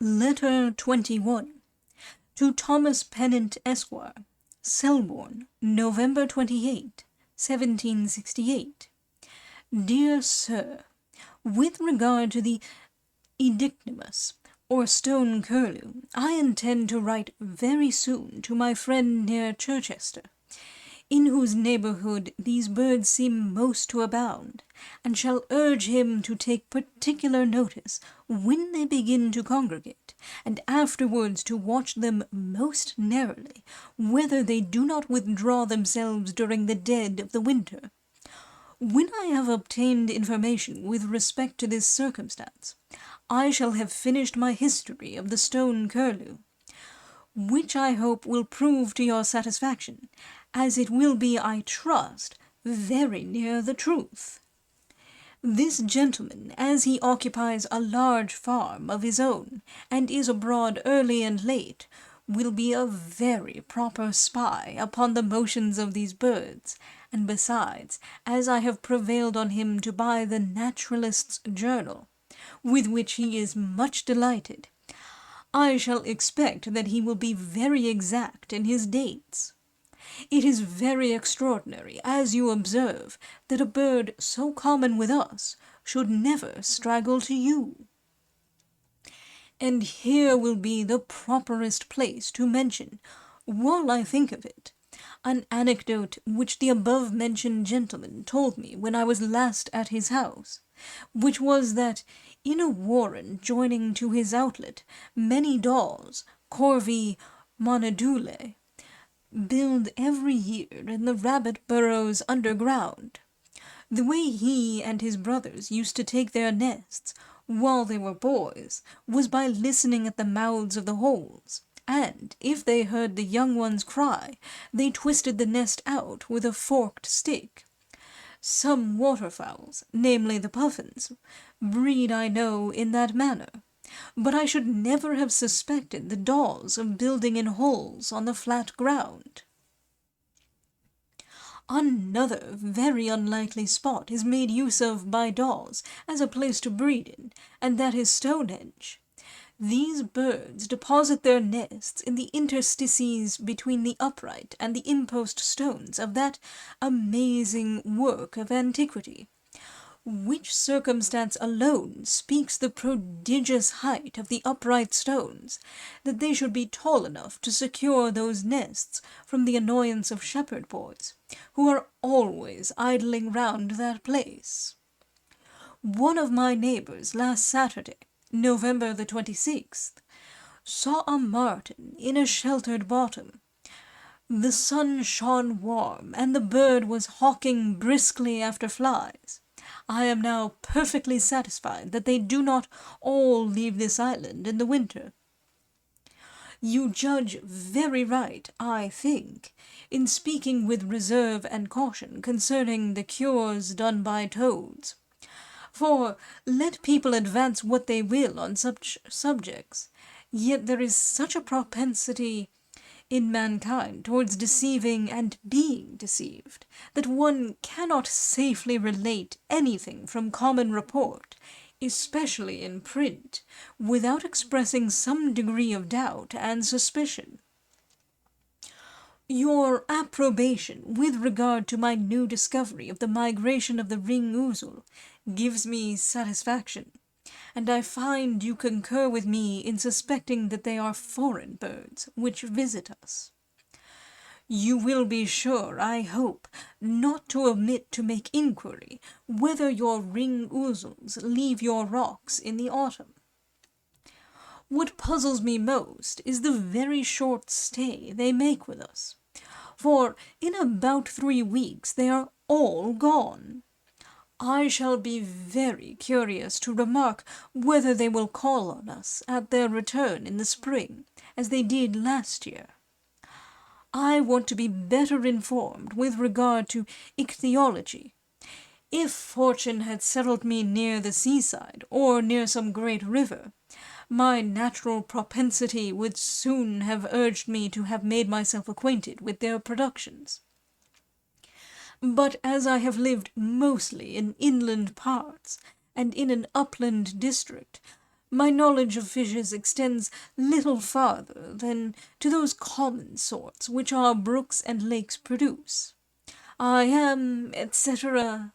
Letter 21. To Thomas Pennant, Esquire, Selborne, November 28, 1768. Dear Sir, with regard to the Edictmus, or stone curlew, I intend to write very soon to my friend near Chichester, in whose neighbourhood these birds seem most to abound, and shall urge him to take particular notice when they begin to congregate, and afterwards to watch them most narrowly, whether they do not withdraw themselves during the dead of the winter. When I have obtained information with respect to this circumstance, I shall have finished my history of the stone curlew, which I hope will prove to your satisfaction, as it will be, I trust, very near the truth. This gentleman, as he occupies a large farm of his own, and is abroad early and late, will be a very proper spy upon the motions of these birds, and besides, as I have prevailed on him to buy the Naturalist's Journal, with which he is much delighted, I shall expect that he will be very exact in his dates. It is very extraordinary, as you observe, that a bird so common with us should never straggle to you. And here will be the properest place to mention, while I think of it, an anecdote which the above-mentioned gentleman told me when I was last at his house, which was that, in a warren joining to his outlet, many daws, corvi monedulae, build every year in the rabbit burrows underground. The way he and his brothers used to take their nests, while they were boys, was by listening at the mouths of the holes, and, if they heard the young ones cry, they twisted the nest out with a forked stick. Some waterfowls, namely the puffins, breed, I know, in that manner, but I should never have suspected the daws of building in holes on the flat ground. Another very unlikely spot is made use of by daws as a place to breed in, and that is Stonehenge. These birds deposit their nests in the interstices between the upright and the impost stones of that amazing work of antiquity, which circumstance alone speaks the prodigious height of the upright stones, that they should be tall enough to secure those nests from the annoyance of shepherd boys, who are always idling round that place. One of my neighbours last Saturday, November the 26th, saw a martin in a sheltered bottom. The sun shone warm, and the bird was hawking briskly after flies. I am now perfectly satisfied that they do not all leave this island in the winter. You judge very right, I think, in speaking with reserve and caution concerning the cures done by toads. For, let people advance what they will on such subjects, yet there is such a propensity in mankind towards deceiving and being deceived, that one cannot safely relate anything from common report, especially in print, without expressing some degree of doubt and suspicion. Your approbation with regard to my new discovery of the migration of the ring-ouzel gives me satisfaction, and I find you concur with me in suspecting that they are foreign birds which visit us. You will be sure, I hope, not to omit to make inquiry whether your ring-ouzels leave your rocks in the autumn. What puzzles me most is the very short stay they make with us, for in about 3 weeks they are all gone. I shall be very curious to remark whether they will call on us at their return in the spring, as they did last year. I want to be better informed with regard to ichthyology. If fortune had settled me near the seaside, or near some great river, my natural propensity would soon have urged me to have made myself acquainted with their productions. But as I have lived mostly in inland parts, and in an upland district, My knowledge of fishes extends little farther than to those common sorts which our brooks and lakes produce. I am, etc.,